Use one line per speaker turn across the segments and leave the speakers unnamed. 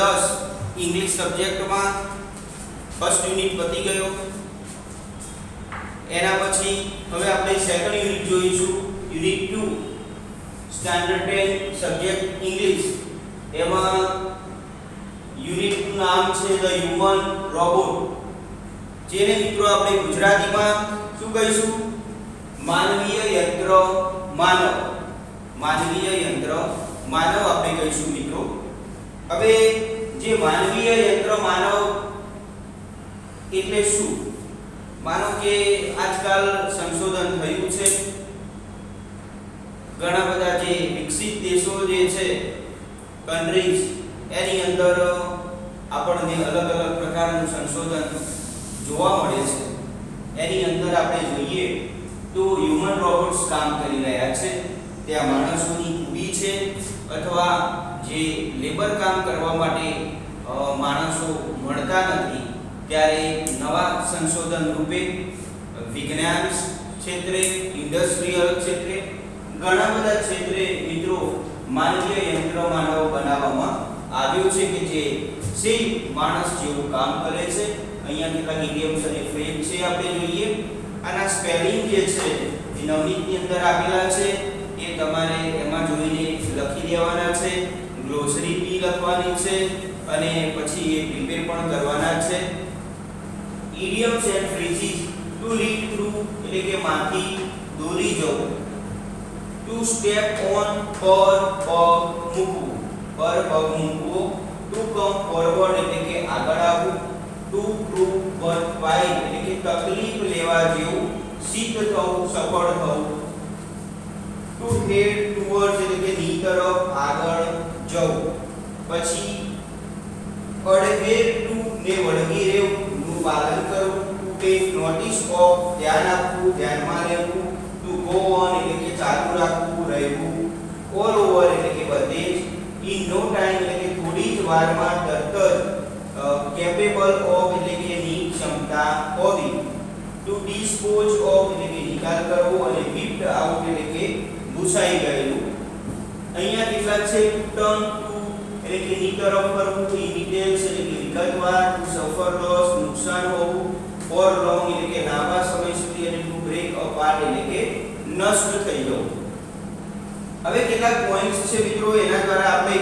10 English subject में first unit पती गयो। एना पछी हवे आपणे सेकंड यूनिट जोईशुं, यूनिट 2 स्टैंडर्ड 10 सब्जेक्ट इंग्लिश। एमां यूनिट નું નામ છે ધ હ્યુમન રોબોટ, જેને મિત્રો આપણે ગુજરાતીમાં શું કહીશું? માનવીય યંત્ર માનવ। માનવીય યંત્ર માનવ આપણે કહીશું મિત્રો। હવે જે માનવીય યંત્ર માનવ એટલે શું? मानो के आजकल संशोधन थयुं छे, घणा बधा जे विकसित देशों जे छे कंट्रीज एनी अंदर आपणे अलग अलग प्रकारनुं संशोधन जोवा मळे छे। एनी अंदर आपणे जोईए तो ह्यूमन रोबोट्स काम करी रह्या छे। त्यां माणसोनी खूबी छे अथवा जे लेबर काम करवा माटे माणसो मळता नथी, त्यारे नवा संशोधन रूपे विज्ञान क्षेत्रे, इंडस्ट्रियल क्षेत्रे, घणा बधा क्षेत्रे मित्रों मानवीय यंत्र मानव बनाववामां આવ્યો છે કે જે સેમ માણસ જેવું કામ કરે છે। અહીંયા કેટલાક ઇડિયમ્સ અને ફ્રેઝ છે આપણે જોઈએ। આના સ્પેલિંગ જે છે એ નવનીતની અંદર આપેલા છે, એ તમારે એમાં જોઈને લખી દેવાના છે। ગ્લોસરી બી લખવાની છે અને પછી એ પ્રિપેર પણ કરવાના છે। idioms and phrases to read through એટલે કે માંથી દોરી જવું। to step on પર પગ મૂકવું, પર પગ મૂકવો। to come forward એટલે કે આગળ આવવું। to prove worthwhile એટલે કે તકલીફ લેવા જેવું, સિદ્ધ થવું, સફળ થવું। to head towards એટલે કે ની તરફ આગળ જવું। પછી adhere to ને વળગી રહેવું, पालन करूं। टू टेक नोटिस ऑफ ध्यान आपવું, ધ્યાનમાં લેવું। टू गो ऑन એટલે કે ચાલુ રાખવું, રહેવું। ऑल ओवर એટલે કે બધે જ। इन नो टाइम એટલે કે થોડી જ વારમાં, તરત જ। કેપેબલ ઓફ એટલે કે ની ક્ષમતા હોવી। ટુ ડિસ્પોઝ ઓફ એટલે કે નિકાલ કરવો અને વિપ્ડ આઉટ એટલે કે ભૂસાઈ ગયેલું। અહીંયા કેટલા છે? ટર્ન ટુ એટલે કે ની તરફ ફરવું, ઇમિટેલ્સ એટલે કે વિગતવાર, ટુ સફર લોસ નુકસાન હોવું, ફોર લોંગ એટલે કે લાંબા સમય સુધી, અને ટુ બ્રેક અપાર્ટ એટલે કે નષ્ટ થઈ જવું। હવે કેટલાક પોઈન્ટ્સ છે મિત્રો, એના દ્વારા આપણે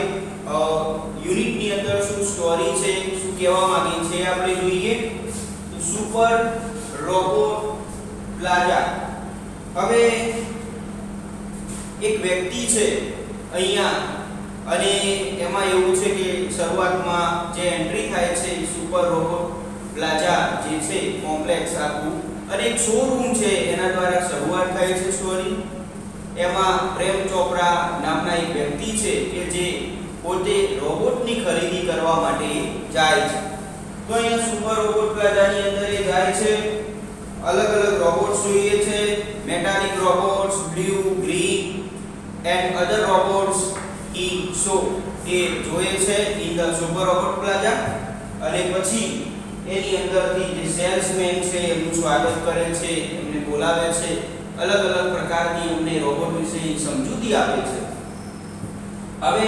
યુનિટ ની અંદર શું સ્ટોરી છે, શું કહેવા માંગે છે આપણે જોઈએ। તો સુપર રોબોટ પ્લાઝા। હવે એક વ્યક્તિ છે અહીંયા, અને એમાં એવું છે કે શરૂઆતમાં જે એન્ટ્રી થાય છે સુપર રોબોટ પ્લાઝા જે છે કોમ્પ્લેક્સ આખું, અને એક શોરૂમ છે એના દ્વારા શરૂઆત થાય છે સ્ટોરી। એમાં પ્રેમ ચોપરા નામના એક વ્યક્તિ છે કે જે પોતે રોબોટની ખરીદી કરવા માટે જાય છે। તો અહીંયા સુપર રોબોટ પ્લાઝાની અંદર એ જાય છે, અલગ અલગ રોબોટ્સ જોઈએ છે, metallic robots, blue, green and other robots ઈ શો એ જોયે છે in the super robot plaza. અને પછી એની અંદરથી જે સેલ્સમેન છે એમનું સ્વાગત કરે છે, એમને બોલાવે છે, अलग अलग प्रकारनी अમને રોબોટ વિશે સમજૂતી આપે છે। હવે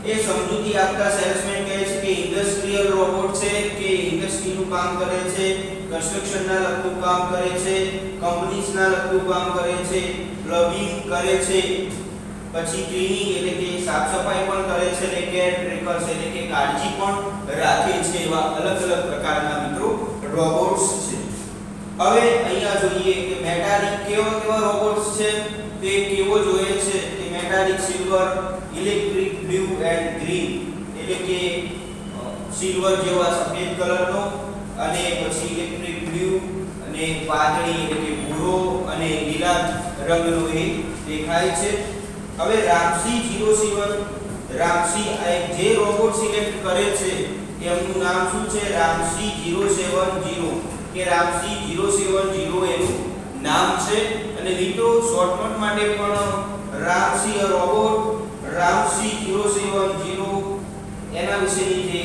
એ સમજૂતી આપતા સેલ્સમેન કહે છે કે ઇન્ડસ્ટ્રીયલ રોબોટ છે, કે ઇન્ડસ્ટ્રીનું કામ કરે છે, કન્સ્ટ્રક્શનના લગતું કામ કરે છે, કંપનીઝના લગતું કામ કરે છે, પ્લમ્બિંગ કરે છે, પછી ક્લીનિંગ એટલે કે સાફ સફાઈ પણ કરે છે, અને કેર ટેકર્સ એટલે કે કાળજી પણ રાખે છે। એવા અલગ અલગ પ્રકારના મિત્રો રોબોટ્સ છે। હવે અહીંયા જોઈએ કે મેટાલિક કેવા કેવા રોબોટ્સ છે, તે કેવો જોઈએ છે કે metallic silver, electric blue and green એટલે કે સિલ્વર જેવા સફેદ કલરનો, અને પછી ઇલેક્ટ્રિક બ્લુ અને વાદળી એટલે કે ભૂરો અને લીલા રંગનો એ દેખાય છે। હવે રામસી 07 રામસી આ એક જે રોબોટ સિલેક્ટ કરે છે એમનું નામ શું છે? રામસી 070 કે રામસી 070 એનું નામ છે। અને મિત્રો શોર્ટકટ માટે પણ રામસી રોબોટ, રામસી 070 એના વિશેની જે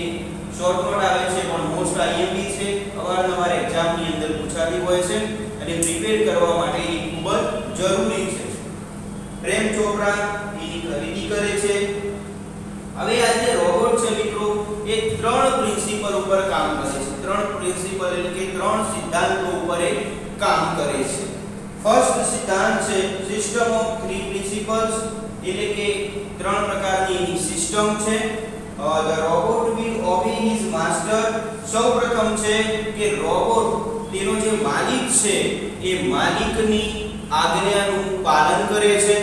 શોર્ટકટ આવે છે પણ મોસ્ટ આઈએમપી છે, અવારનવાર એક્ઝામની અંદર પૂછાતી હોય છે અને પ્રિપેર કરવા માટે એ ખૂબ જ જરૂરી છે। પ્રેમ ચોપરા એની ખરીદી કરે છે। હવે આ જે રોબોટ છે મિત્રો એ ત્રણ પ્રિન્સિપલ ઉપર કામ કરે છે. ત્રણ પ્રિન્સિપલ એટલે કે ત્રણ સિદ્ધાંતો ઉપર એ કામ કરે છે. ફર્સ્ટ સિદ્ધાંત છે સિસ્ટમ ઓફ થ્રી પ્રિન્સિપલ્સ, એટલે કે ત્રણ પ્રકારની સિસ્ટમ છે. The robot will obey his master. સૌપ્રથમ છે કે રોબોટ તેનો જે માલિક છે એ માલિકની આજ્ઞાનું પાલન કરે છે.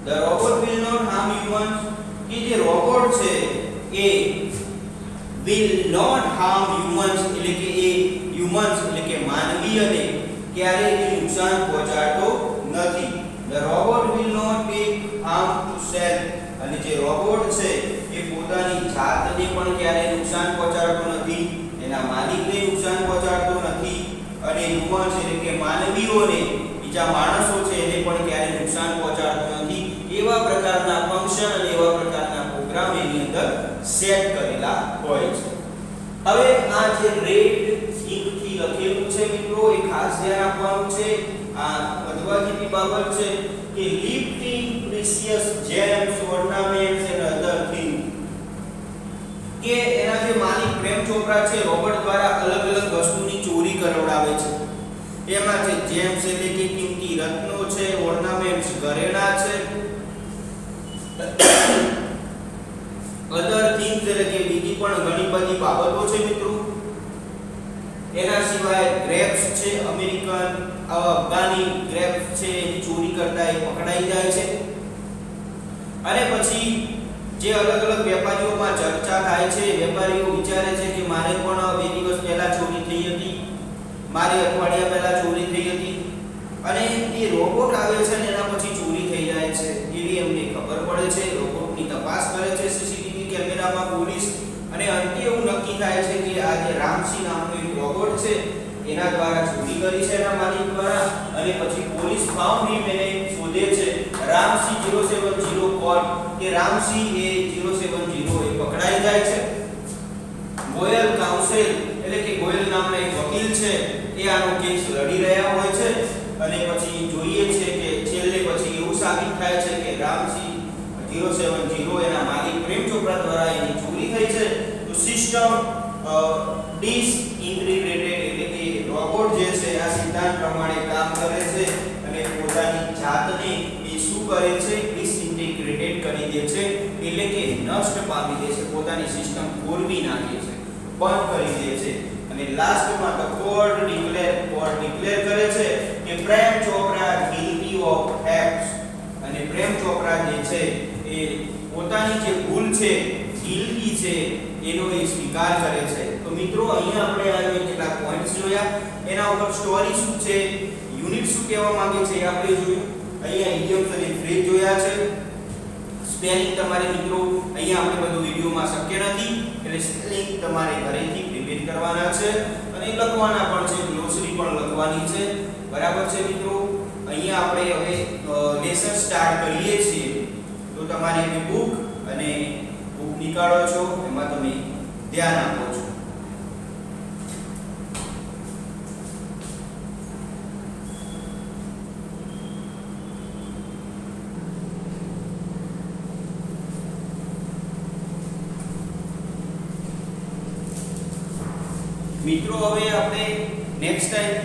The robot will not harm humans. કે જે રોબોટ છે એ will not harm humans, એટલે કે એ humans એટલે કે માનવીયને ક્યારેય નુકસાન પહોંચાડતો નથી. The robot will not take harm to self. અને જે રોબોટ છે એ પોતાની જાતને પણ ક્યારેય નુકસાન પહોંચાડતો નથી, એના માલિકને નુકસાન પહોંચાડતો નથી, અને હ્યુમન્સ એટલે કે માનવીઓને, બીજા માણસો છે એને પણ ક્યારેય નુકસાન પહોંચાડતો નથી. એવા પ્રકારના ફંક્શન અને એવા પ્રકારના પ્રોગ્રામ એની અંદર સેટ કરેલા હોય છે. હવે આ જે રેડ ઇંક થી લખેલું છે મિત્રો, એ ખાસ ધ્યાન આપવાનું છે. આ વધવા જેવી બાબત છે કે lifting precious James, ornaments and other thing, કે એના જે માલિક પ્રેમ ચોપરા છે રોબોટ દ્વારા અલગ અલગ વસ્તુની ચોરી કરાવડાવે છે. એમાં છે જેમ્સ એટલે કે કિંમતી રત્નો છે, ઓર્નામેન્ટ્સ ઘરેણા છે, અધર થિંગ્સ એટલે કે બીજી પણ ઘણી બધી બાબતો છે મિત્રો. એના સિવાય ગ્રેપ્સ છે, અમેરિકન અફઘાની ગ્રેપ્સ છે એની ચોરી કરતા એ પકડાઈ જાય છે. અને પછી જે અલગ અલગ વેપારીઓમાં ચર્ચા થાય છે, વેપારીઓ વિચારે છે કે મારે પણ 2 દિવસ પહેલા ચોરી થઈ હતી, મારે અઠવાડિયા પહેલા ચોરી થઈ હતી, અને એ રોબોટ આવે છે ને એના પછી ચોરી થઈ જાય છે એવી એમને ખબર પડે છે. રોબોટની તપાસ કરે છે સીસીટીવી કેમેરામાં પોલીસ, અને અંતે એવું નક્કી થાય છે કે આ જે રામસી નામનો એક રોબોટ છે એના દ્વારા ચોરી કરી છે એના માલિક દ્વારા. અને પછી પોલીસ ફાઉન્ડ હિમ એને શોધે છે રામસી 070 કોડ, કે રામસી એ 070 એ પકડાઈ જાય છે. ગોયલ કાઉન્સિલ એટલે કે ગોયલ નામના એક વકીલ છે એ આનો કેસ લડી રહ્યા હોય છે. અને પછી જોઈએ છે કે છેલ્લે પછી એવું સાબિત થાય છે કે રામસી 070 એના માલિક પ્રેમ ચોપરા દ્વારા એની ચોરી થઈ છે. તો સિસ્ટમ ડિસઇન્ટિગ્રેટેડ એટલે કે રોબોટ જે છે આ સિદ્ધાંત પ્રમાણે કામ કરે છે અને પોતાની જાતને એ શું કરે છે, ડિસઇન્ટિગ્રેટેડ કરી દે છે, એટલે કે નષ્ટ પામી દે છે, પોતાની સિસ્ટમ ખોરવી નાખે છે, બંધ કરી દે છે. અને લાસ્ટમાં તો કોર્ટ ડિક્લેર કરે છે કે Prem Chopra guilty of theft, અને પ્રેમ ચોપરા જે છે એ પોતાની જે ભૂલ છે, ગિલ્ટી છે, એનો એ સ્વીકાર કરે છે. તો મિત્રો અહીંયા આપણે આ કેટલાક પોઈન્ટ્સ જોયા, એના ઉપર સ્ટોરી શું છે, યુનિટ શું કહેવા માંગે છે એ આપણે જોયું. અહીંયા ઇડિયમ્સ અને ફ્રેઝ જોયા છે. સ્પેલિંગ તમારે મિત્રો અહીંયા આપણે બધું વિડિયોમાં શક્ય નથી, એટલે સ્પેલિંગ તમારે ઘરેથી પ્રિપેર કરવાના છે અને લખવાના પણ છે, ગ્લોસરી પણ લખવાની છે. બરાબર છે મિત્રો. અહીંયા આપણે હવે લેસન સ્ટાર્ટ કરીએ છીએ. તો તમારી જે બુક અને બુક નીકાળો છો એમાં તમે ધ્યાન આપો છો. મિત્રો હવે આપણે નેક્સ્ટ ટાઈમ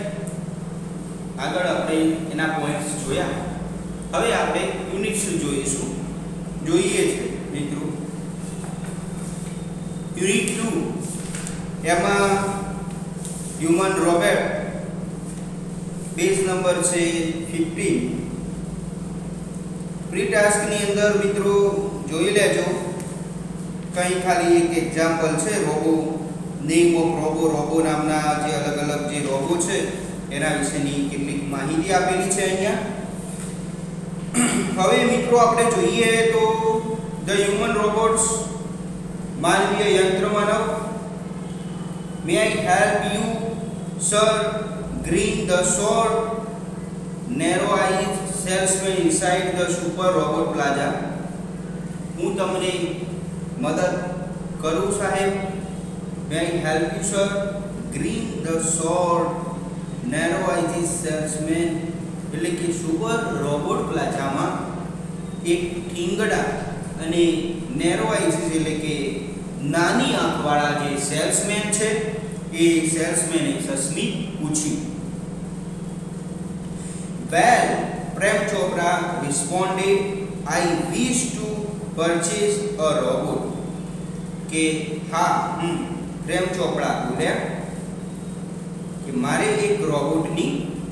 આગળ આપણે એના પોઈન્ટ્સ જોયા. હવે આપણે યુનિટ્સ જોઈએ છે મિત્રો. યુનિટ 2 એમાં હ્યુમન રોબોટ, પેજ નંબર છે 15. પ્રી ટાસ્ક ની અંદર મિત્રો જોઈ લેજો, કઈ ખાલી એક એક્ઝામ્પલ છે રોબો, નેમ ઓફ રોબો નામના જે અલગ અલગ જે રોબો છે એના વિશેની કેટલીક માહિતી આપેલી છે અહીંયા. હવે મિત્રો આપણે જોઈએ તો ધ હ્યુમન રોબોટ્સ, માનવીય યંત્ર માનવ. May I help you sir green the short narrow eyes salesman inside the super robot plaza. હું તમને મદદ કરું સાહેબ. May I help you sir green the short narrow eyes salesman એટલે કે સુપર રોબોટ પ્લાઝામાં એક ઠીંગડા અને નેરો આઈઝ એટલે કે નાની આંખવાળા જે સેલ્સમેન છે એ સેલ્સમેને સસ્મિત પૂછ્યું. Well, Prem Chopra responded, I wish to purchase a robot. કે હા પ્રેમ ચોપડા બોલ્યા કે મારે એક રોબોટની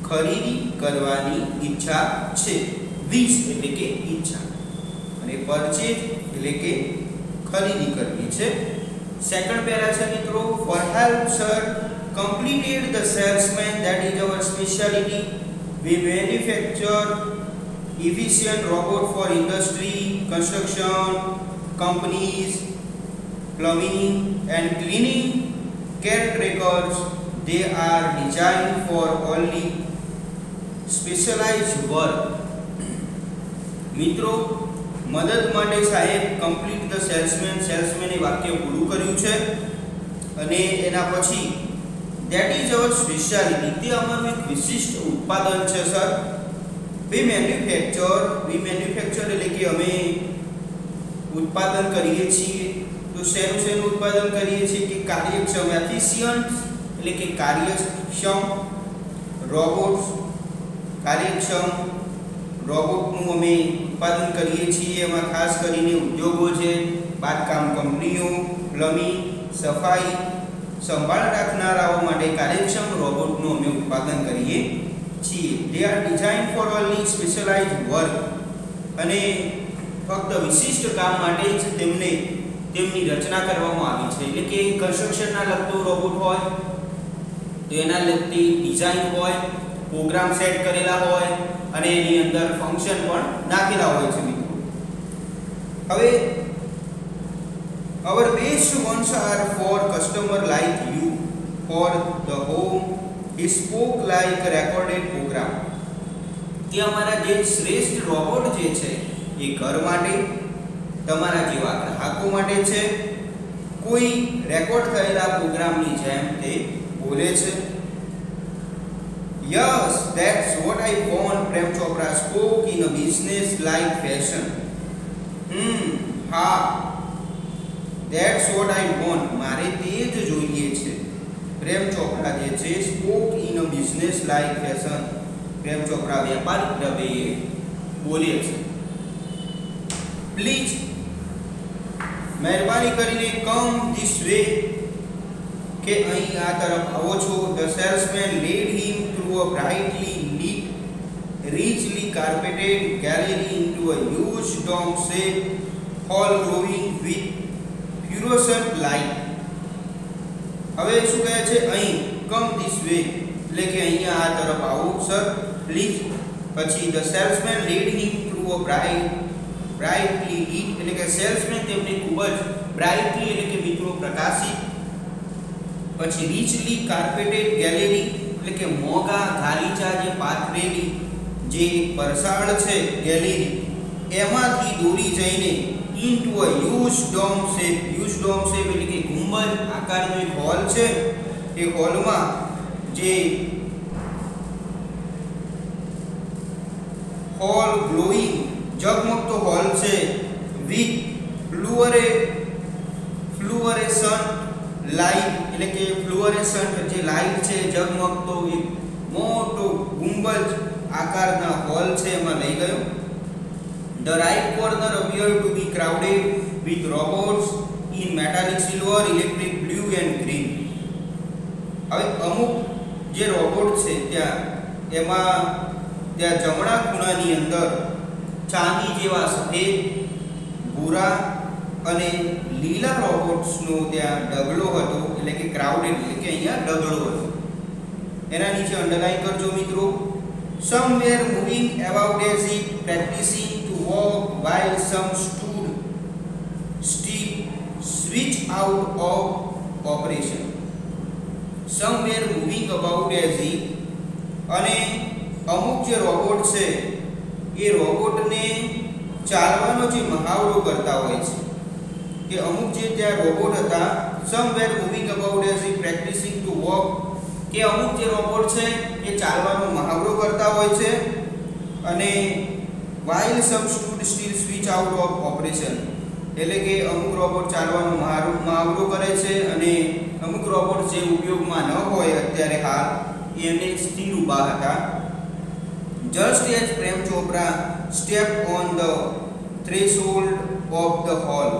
ખરીદી કરવાની ઈચ્છા છે. વિશ એટલે કે ઈચ્છા અને પરચેઝ એટલે કે ખરીદી કરવી છે. સેકન્ડ પેરા છે મિત્રો, perhaps sir completed the salesman, that is our specialty. We manufacture efficient robot for industry, construction, companies, plumbing and cleaning, caretakers. They are designed for only specialized work. મિત્રો મદદ માટે સાહેબ કમ્પ્લીટ ધ સેલ્સમેન, સેલ્સમેન એ વાક્ય પૂરું કર્યું છે અને એના પછી ધેટ ઇઝ અવર સ્પેશિયાલિટી, તે અમારું એક વિશિષ્ટ ઉત્પાદન છે સર. વી મેન્યુફેક્ચર એટલે કે અમે ઉત્પાદન કરીએ છીએ. તો શેનું ઉત્પાદન કરીએ છીએ કે કાર્યક્ષમ, એફિશિયન્ટ એટલે કે કાર્યક્ષમ રોબોટ્સ, કાર્યક્ષમ રોબોટનું અમે ઉત્પાદન કરીએ છીએ. એમાં ખાસ કરીને ઉદ્યોગો છે, બાંધકામ કંપનીઓ, પ્લમ્બિંગ, સફાઈ સંભાળ રાખનારાઓ માટે કાર્યક્ષમ રોબોટનું અમે ઉત્પાદન કરીએ છીએ. They are design four only specialized work, અને ફક્ત વિશિષ્ટ કામ માટે જ તેમની રચના કરવામાં આવી છે. એટલે કે કન્સ્ટ્રક્શનના લગતું રોબોટ હોય તો એના લગતી ડિઝાઇન હોય, પ્રોગ્રામ સેટ કરેલા હોય અને એની અંદર ફંક્શન પણ નાખેલા હોય છે મિત્રો. હવે our best ones are for customer like you, for the home he spoke like recorded program. કે અમારા જે શ્રેષ્ઠ રોબોટ જે છે એ ઘર માટે, તમારા જેવા ગ્રાહકો માટે છે. કોઈ રેકોર્ડ થયેલા પ્રોગ્રામની જેમ તે બોલે છે. Yes, that's what I want, Prem Chopra spoke in a business-like fashion. હા, that's what I want, મારે તે જ જોઈએ છે. પ્રેમ ચોપરા જે છે spoke in a business-like fashion, Prem Chopra વ્યાપારિક ઢબે બોલે છે. પ્લીઝ મહેરબાની કરીને કમ ધીસ વે, કે અહીં આ તરફ આવો છો. The salesman led him through a brightly lit, richly carpeted gallery into a huge dome-shaped hall glowing with fluorescent light. હવે શું કહે છે અહીં, કમ ધીસ વે એટલે કે અહીંયા આ તરફ આવો સર પ્લીઝ. પછી the salesman led him through a brightly lit એટલે કે સેલ્સમેન તેમને ખૂબ જ બ્રાઇટલી એટલે કે મિત્રો પ્રકાશિત, પછી richly carpeted gallery એટલે કે મોગા ગાલીચા જે પાથરેલી જે પરસાળ છે ગેલેરી, એમાંથી દોરી જઈને into a huge dome shape એટલે કે ગુંબજ આકારનો એક હોલ છે. એ હોલમાં જે હોલ ગ્લોઈંગ ઝગમગતો હોલ છે વિથ ફ્લુઓરેસન્ટ લાઇટ એટલે કે ફ્લુઓરેસન્ટ જે લાઇટ છે ઝગમગતો એક મોટો ગુંબજ આકારના હોલ છે એમાં લઈ ગયો. The right corner appeared to be crowded with robots in metallic silver, electric blue and green. હવે અમુક જે રોબોટ છે ત્યાં જમણા ખૂણાની અંદર ચાંદી જેવા સફેદ, ભૂરા અને લીલા રોબોટ્સનો ત્યાં ડગલો હતો. એટલે કે ક્રાઉડેડ એટલે કે અહીંયા ડગલો હતો. એના નીચે અંડરલાઈન કરજો મિત્રો. Some were moving about as if practicing to walk, while some stood still, switched out of operation. Some were moving about as if, અને અમુક જે રોબોટ છે એ રોબોટને ચાલવાનો જે મહાવરો કરતા હોય છે, કે અમુક જે ત્યાં રોબોટ હતા, some were moving about as if practicing to walk, કે અમુક જે રોબોટ છે એ ચાલવાનો મહાવરો કરતા હોય છે. અને while some stood still, switch out of operation એટલે કે અમુક રોબોટ ચાલવાનો મહાવરો કરે છે અને અમુક રોબોટ જે ઉપયોગમાં ન હોય અત્યારે હાલ એને સ્થિર ઊભા હતા. Just as Prem Chopra stepped on the threshold of the hall,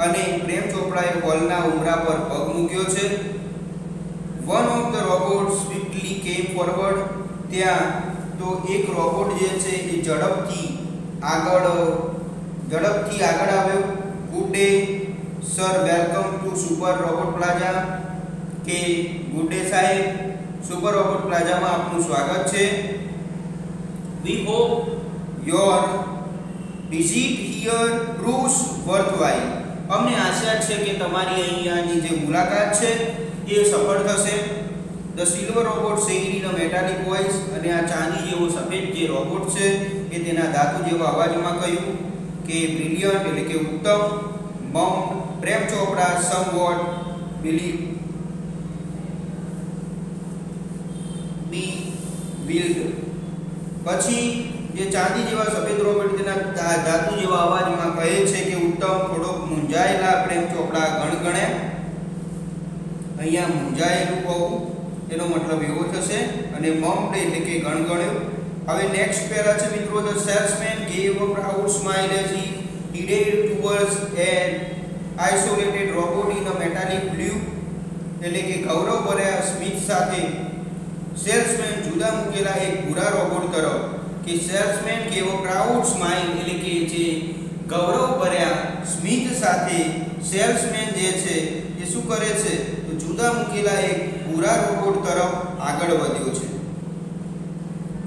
અને પ્રેમ ચોપડાએ હોલના ઉંબરા પર પગ મૂક્યો છે. One of the robots swiftly came forward. ત્યાં તો એક રોબોટ જે છે એ ઝડપથી આગળ આવ્યો. Good day sir, welcome to super robot plaza. કે ગુડ ડે સાહેબ, સુપર રોબોટ પ્લાઝામાં આપનું સ્વાગત છે. We hope your visit here proves worthwhile. અમને આશા છે કે તમારી અહીંયાની જે મુલાકાત છે એ સફળ થશે. The silver robot said in a metallic voice. અને આ ચાંદી જેવો સફેદ જે રોબોટ છે એ તેના ધાતુ જેવા અવાજમાં કહ્યું કે બ્રિલિયન્ટ એટલે કે ઉત્તમ. મમ પ્રેમ ચોપડા somewhat bewildered. પછી જે ચાંદી જેવા સફેદ રોબોટ તેના ધાતુ જેવા અવાજમાં કહે છે કે ઉત્તમ. થોડોક મૂંઝાયેલા પ્રેમ ચોપડા ગણગણે. અહીંયા મૂંઝાયેલું હોવું એનો મતલબ એવો થશે અને મમ્ડ એટલે કે ગણગણ્યો. હવે નેક્સ્ટ પેરા છે મિત્રો. The salesman gave a proud smile as he headed towards an isolated robot in a metallic blue. એટલે કે ગૌરવભર્યા સ્મિત સાથે સેલ્સમેન જુદા મૂકેલા એક ભૂરા રોબોટ તરફ. કે salesman gave a proud smile એટલે કે જે ગૌરવભર્યા સ્મિત સાથે સેલ્સમેન જે છે એ શું કરે છે તો જુદા મૂકેલા એક ભૂરા રોબોટ તરફ આગળ વધ્યો છે.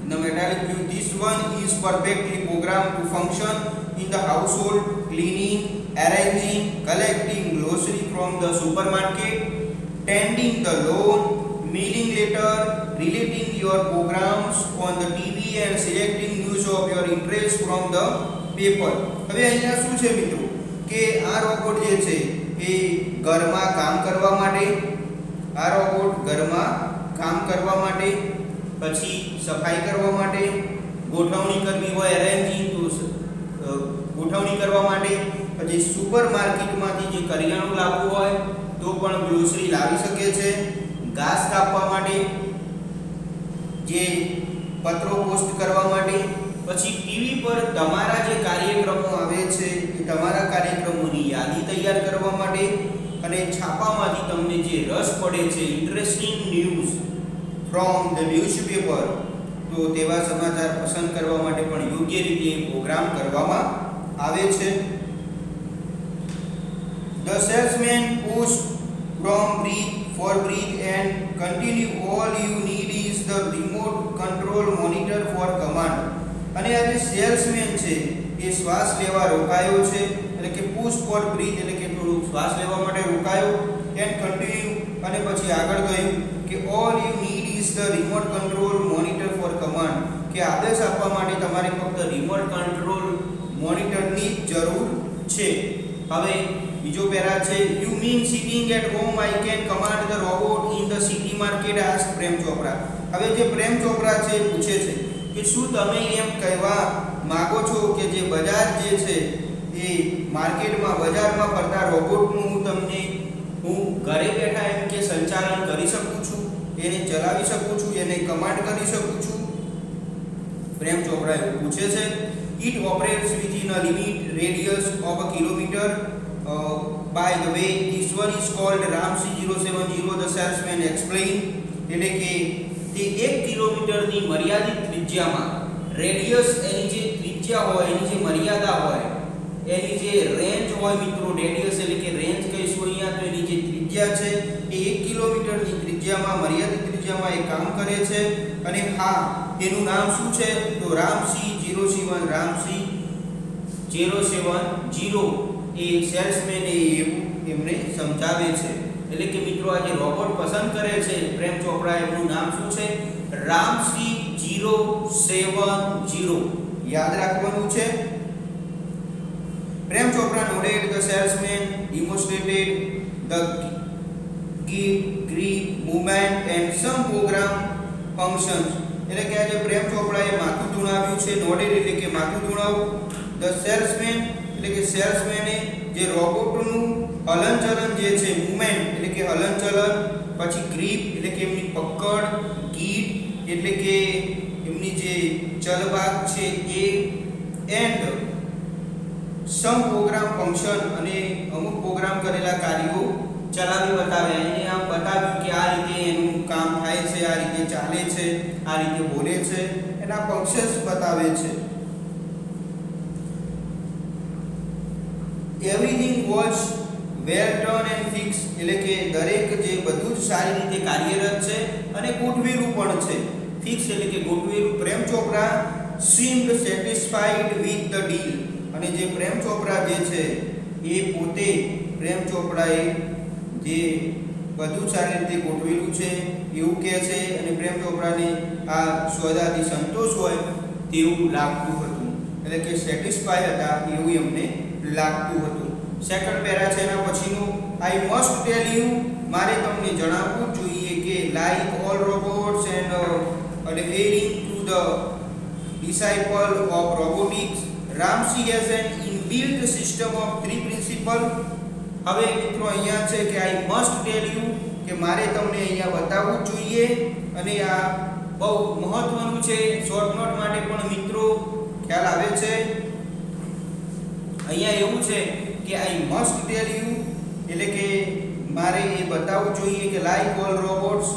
The metallic blue, this one is perfectly programmed to function in the household, cleaning, arranging, collecting grocery from the supermarket, tending the lawn, mailing letter, relating your programs on the TV and selecting news of your interest from the paper. હવે અહીંયા શું છે મિત્રો કે આ robot જે છે એ ઘરમાં કામ કરવા માટે, પછી સફાઈ કરવા માટે, ગોઠવણી કરવી હોય અરેન્જિંગ તો ગોઠવણી કરવા માટે, પછી સુપરમાર્કેટમાંથી જે કરિયાણું લાવવું હોય તો પણ ગ્રોસરી લાવી શકે છે, ઘાસ કાપવા માટે, જે પત્રો પોસ્ટ કરવા માટે, પછી ટીવી પર તમારા જે કાર્યક્રમો આવે છે એ તમારા કાર્યક્રમોની યાદી તૈયાર કરવા માટે, અને છાપામાંથી તમને જે રસ પડે છે interesting news from the newspaper તો તેવા સમાચાર પસંદ કરવા માટે પણ યોગ્ય રીતે પ્રોગ્રામ કરવામાં આવે છે. The salesman pushed from breathe and continue. All you need is the remote control monitor for command. અને આ જે સેલ્સમેન છે એ શ્વાસ લેવા રોકાયો છે એટલે કે પુશ ફોર બ્રીથ એટલે કે થોડું શ્વાસ લેવા માટે રોકાયો એન્ડ કન્ટિન્યુ અને પછી આગળ ગયું કે all you need is the remote control monitor for command. કે આદેશ આપવા માટે તમારે ફક્ત રિમોટ કંટ્રોલ મોનિટરની જરૂર છે. હવે બીજો પેરા છે you mean sitting at home I can command the robot in the city market ask Prem Chopra. હવે જે પ્રેમ ચોપરા છે પૂછે છે કે શું તમે એમ કહેવા માંગો છો કે જે બજાર જે છે એ માર્કેટમાં બજારમાં ફરતા રોબોટનું હું ઘરે બેઠા એમ કે સંચાલન કરી શકું છું, એને ચલાવી શકું છું, એને કમાન્ડ કરી શકું છું? પ્રેમ ચોપરા એવું પૂછે છે. It operates within a limit radius of a kilometer. By the way, this one is called Ramsey 070. The salesman explained. એટલે કે તે 1 કિલોમીટરની મર્યાદિત ત્રિજ્યામાં રેડિયસ એની જે ત્રિજ્યા હોય એની જે મર્યાદા હોય એની જે રેન્જ હોય મિત્રો, રેડિયસ એટલે કે રેન્જ કહીશું અહીંયા તો એની જે ત્રિજ્યા છે એ 1 કિલોમીટરની ત્રિજ્યામાં મર્યાદિત ત્રિજ્યામાં એ કામ કરે છે. અને હા, એનું નામ શું છે તો રામસી 070 એ સેલ્સમેન એવું એમને સમજાવે છે. એટલે કે મિત્રો આ જે રોબોટ પસંદ કરે છે પ્રેમ ચોપરા એનું નામ શું છે રામસી 070 યાદ રાખવાનું છે. Prem Chopra nodded. The salesman demonstrated the grip movement and some program functions. એટલે કે આજે પ્રેમ ચોપરાએ માથું ધુણાવ્યું છે. nodded એટલે કે માથું ધુણાવવું. The salesman એટલે કે સેલ્સમેને જે રોબોટનું હલનચલન જે છે મૂવમેન્ટ એટલે કે હલનચલન, પછી ગ્રીપ એટલે કે એમની પકડ, ગીટ એટલે કે એમની જે ચલભાગ છે એ, એન્ડ સમ પ્રોગ્રામ ફંક્શન અને અમુક પ્રોગ્રામ કરેલા કાર્યો ચલાવી બતાવ્યા. એને આમ બતાવ્યું કે આ રીતે એનું કામ થાય છે, આ રીતે ચાલે છે, આ રીતે બોલે છે, એના ફંક્શન્સ બતાવે છે. Everything was well done and fix એટલે કે દરેક જે બધું જ સારી રીતે કાર્યરત છે અને ગોઠવેલું પણ છે. ફિક્સ એટલે કે ગોઠવેલું. Prem Chopra seemed satisfied with the deal અને જે પ્રેમ ચોપરા જે છે એ પોતે પ્રેમ ચોપરાએ જે બધું સારી રીતે ગોઠવેલું છે એવું કહે છે અને પ્રેમ ચોપરાને આ સોદાથી સંતોષ હોય તેવું લાગતું હતું, એટલે કે સેટિસ્ફાય હતા એવું એમને લાગતું હતું. સેકન્ડ પેરા છે એના પછીનું, આઈ મસ્ટ ટેલ યુ મારે તમને જણાવવું જોઈએ કે like all robots and adhering to the disciple of robotics, Ramsey has an inbuilt system of three principles. હવે મિત્રો અહીંયા છે કે આઈ મસ્ટ ટેલ યુ કે મારે તમને અહીંયા બતાવવું જોઈએ અને આ બહુ મહત્વનું છે. શોર્ટ નોટ માટે પણ મિત્રો ખ્યાલ આવે છે. અહીંયા એવું છે કે આઈ મસ્ટ ટેલ યુ એટલે કે મારે એ બતાવવું જોઈએ કે લાઈક ઓલ રોબોટ્સ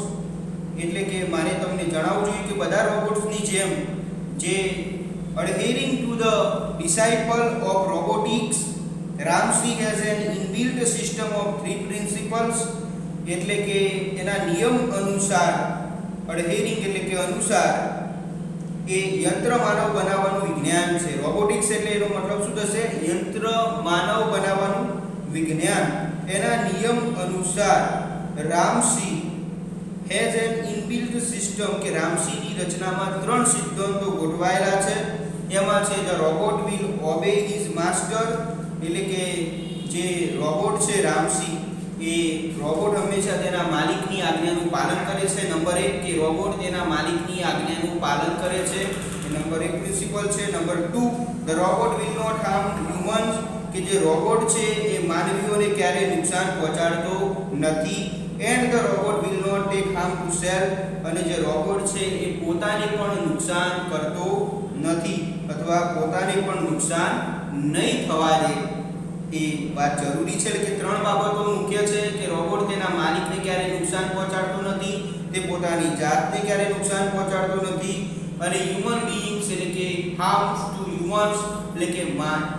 એટલે કે મારે તમને જણાવવું જોઈએ કે બધા રોબોટ્સની જેમ જે adhering to the disciple of robotics, Ramsey has an inbuilt system of three principles એટલે કે એના નિયમ અનુસાર, adhering એટલે કે અનુસાર, એ યંત્ર માનવ બનાવવાનું વિજ્ઞાન છે. રોબોટિક્સ એટલે એનો મતલબ શું થશે? યંત્ર માનવ બનાવવાનું વિજ્ઞાન. એના નિયમ અનુસાર Ramsi has an inbuilt system કે રામસીની રચનામાં ત્રણ સિદ્ધાંતો ગોઠવાયેલા છે. એમાં છે the robot will obey his master એટલે કે જે રોબોટ છે રામસી એ રોબોટ હંમેશા તેના માલિકની આજ્ઞાનું પાલન કરે છે. નંબર 1 કે રોબોટ તેના માલિકની આજ્ઞાનું પાલન કરે છે, એ નંબર 1 પ્રિન્સિપલ છે. Number 2 the robot will not harm humans કે જે રોબોટ છે એ માનવીઓને ક્યારેય નુકસાન પહોંચાડતો નથી. and the robot will not take harm to self અને જે રોબોટ છે એ પોતાને પણ નુકસાન કરતો નથી અથવા પોતાને પણ નુકસાન નહીં થવા દે. એ વાત જરૂરી છે કે ત્રણ બાબતો મુખ્ય છે કે રોબોટ તેના માલિકને ક્યારેય નુકસાન પહોંચાડતો નથી, તે પોતાની જાતને ક્યારેય નુકસાન પહોંચાડતો નથી અને હ્યુમન બીઇંગ્સ એટલે કે હાર્મ્સ ટુ હ્યુમન્સ એટલે કે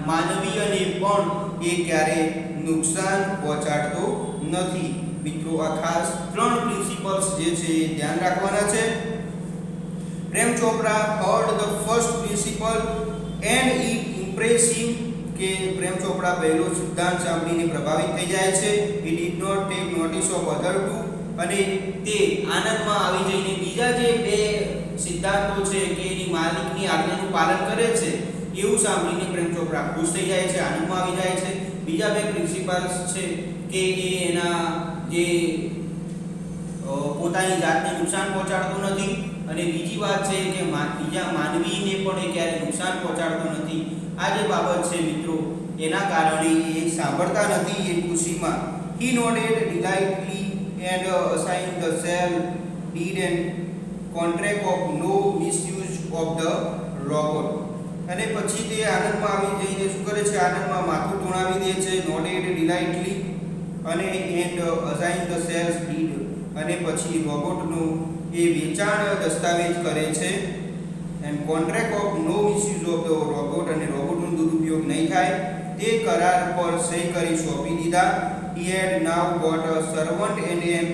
માનવીયને પણ એ ક્યારેય નુકસાન પહોંચાડતો નથી. મિત્રો આ ખાસ ત્રણ પ્રિન્સિપલ્સ જે છે એ ધ્યાન રાખવાના છે. Prem Chopra heard the first principle and it impressed him કે પ્રેમ ચોપરા પહેલો સિદ્ધાંત સાંભળીને પ્રભાવિત થઈ જાય છે. he did not take notice of other two અને તે આનંદમાં આવી જઈને બીજા જે બે સિદ્ધાંતો છે કે એની માલિકની આજ્ઞાનું પાલન કરે છે એવું સાંભળીને પ્રેમ ચોપરા ખુશ થઈ જાય છે, આનંદમાં આવી જાય છે. બીજા બે પ્રિન્સિપલ્સ છે કે એ એના જે પોતાની જાતને નુકસાન પહોંચાડતો નથી અને બીજી વાત છે કે બીજા માનવીને પણ એ ક્યારેય નુકસાન પહોંચાડતો નથી. આ જે બાબત છે મિત્રો એના કારણે એ સાંભળતા નથી એ ખુશીમાં. he nodded delightedly and assigned the cell deed and contract of no misuse of the robot અને પછી તે આનંદમાં આવી જઈને શું કરે છે? આનંદમાં માથું ધુણાવી દે છે. nodded delightedly અને and assign the sales deed અને પછી રોબોટનું એ વેચાણ દસ્તાવેજ કરે છે. And contract of no misuse of the robot અને રોબોટનો દુરુપયોગ નહીં થાય તે કરાર પર સહી કરી સોંપી દીધા. he had now got a servant and an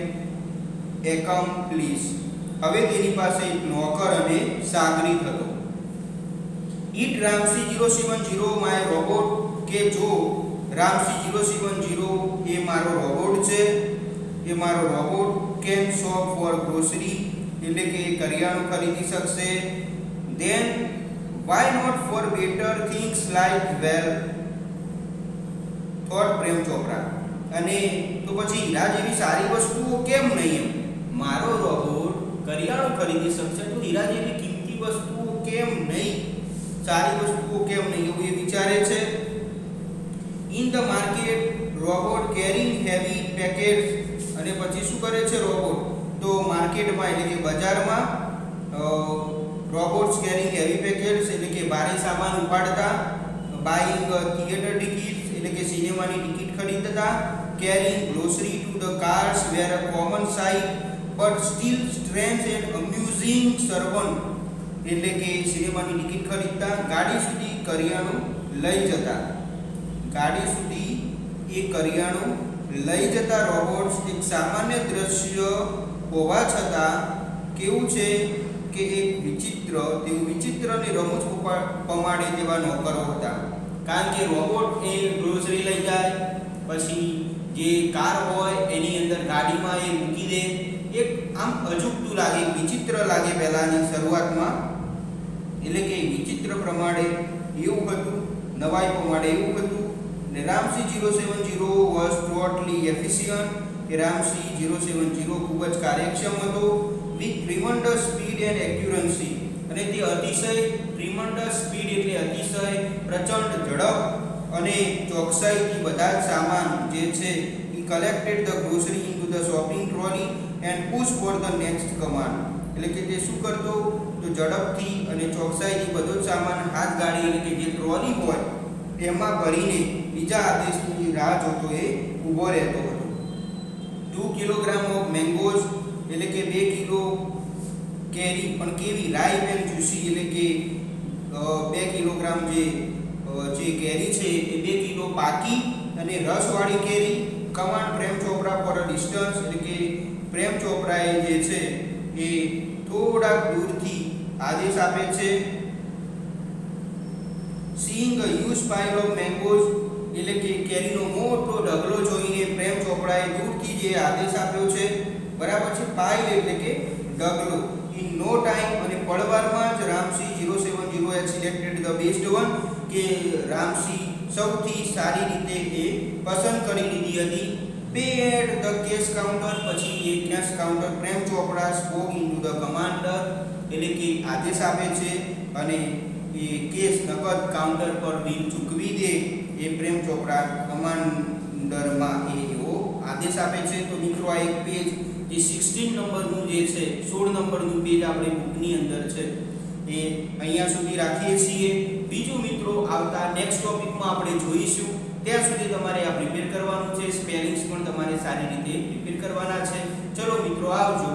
accomplice હવે તેની પાસે એક નોકર અને સાગરીત હતો. it Ramsey 070 my robot કે જો Ramsey 070 એ મારો રોબોટ છે, એ મારો robot can shop for grocery એટલે કે કરિયાણું ખરીદી શકશે. then why not for better things like well thought Prem Chopra અને તો પછી હીરા જેવી સારી વસ્તુઓ કેમ નહીં? મારો રોબોટ કરિયાણું ખરીદી શકશે તો હીરા જેવી કિંમતી વસ્તુઓ કેમ નહીં, સારી વસ્તુઓ કેમ નહીં એવું એ વિચારે છે. In the market robot carrying heavy packets, અને પછી શું કરે છે રોબોટ, તો માર્કેટમાં એટલે કે બજારમાં રોબોટ્સ કેરિંગ હેવી પેકેટ્સ એટલે કે ભારે સામાન ઉપાડતા, બાઇંગ થિયેટર ટિકિટ્સ એટલે કે સિનેમાની ટિકિટ ખરીદતા, carrying grocery to the cars were a common sight but still strange and amusing servant એટલે કે સિનેમાની ટિકિટ ખરીદતા, ગાડી સુધી કરિયાણું લઈ જતા. ગાડી સુધી એ કરિયાણું લઈ જતા રોબોટ્સ એક સામાન્ય દ્રશ્ય હોવા છતાં કેવું છે કે એક વિચિત્ર, તેવું વિચિત્ર અને રમૂજ પમાડે તેવા નોકરો હતા. કારણ કે રોબોટ એ ગ્રોસરી લઈ જાય, પછી જે કાર હોય એની અંદર ગાડીમાં એ મૂકી દે, એક આમ અજુગતું લાગે, વિચિત્ર લાગે પહેલાની શરૂઆતમાં, એટલે કે વિચિત્ર પ્રમાણે એવું હતું, નવાઈ પ્રમાણે એવું હતું. ને રામસી 070 વોઝ ટોટલી એફિશિયન્ટ, કે રામસી 070 ખૂબ જ કાર્યક્ષમ હતો, વિથ ટ્રીમન્ડસ સ્પીડ એન્ડ એક્યુરન્સી, અને તે અતિશય ટ્રીમન્ડસ સ્પીડ એટલે અતિશય પ્રચંડ ઝડપ અને ચોકસાઈથી બધા જ સામાન જે છે એ collected the grocery into the shopping trolley and push for the next command. એટલે કે તે શું કરતો, તો ઝડપથી અને ચોકસાઈથી બધો જ સામાન હાથ ગાડી એટલે કે જે ટ્રોલી હોય એમાં ભરીને બીજા આદેશની રાહ જોતો એ ઊભો રહેતો હતો. 2 કિલોગ્રામ ઓફ મેંગોઝ એટલે કે 2 કિલો કેરી, પણ કેવી રાઈપ એન્ડ જ્યુસી એટલે કે 2 કિલોગ્રામ જે કેરી છે એ 2 કિલો પાકી અને રસવાળી કેરી. Command Prem Chopra for a distance એટલે કે પ્રેમ ચોપરાએ જે છે એ થોડાક દૂરથી આદેશ આપે છે. Seeing a huge pile of mangoes એટલે કે કેરીનો મોટો ઢગલો જોઈને પ્રેમ ચોપરાએ દૂરથી જે આદેશ આપ્યો છે, બરાબર છે. પાઇલ એટલે કે ઢગલો. ઇન નો ટાઈમ, અને પળવારમાં જ રામસી 070 એ સિલેક્ટેડ ધ બેસ્ટ વન, કે રામસી સૌથી સારી રીતે એ પસંદ કરી લીધી હતી. Pay at the cash counter, પછી એ cache counter Prem Chopra spoke into the commander એટલે કે આદેશ આપે છે, અને એ કેશ નગદ કાઉન્ટર પર બિલ ચૂકવી દે એ પ્રેમ ચોપડા કમાન્ડરમાં એવો આદેશ આપે છે. તો મિત્રો આ એક પેજ જે 16 નંબરનું જે છે, 16 નંબરનું પેજ આપણે બુકની અંદર છે એ અહીંયા સુધી રાખીએ છીએ. બીજું મિત્રો આવતા નેક્સ્ટ ટોપિકમાં આપણે જોઈશું. ત્યાં સુધી તમારે આ પ્રિપેર કરવાનું છે, સ્પેલિંગ્સ પણ તમારે સારી રીતે પ્રિપેર કરવાના છે. ચલો મિત્રો, આવજો.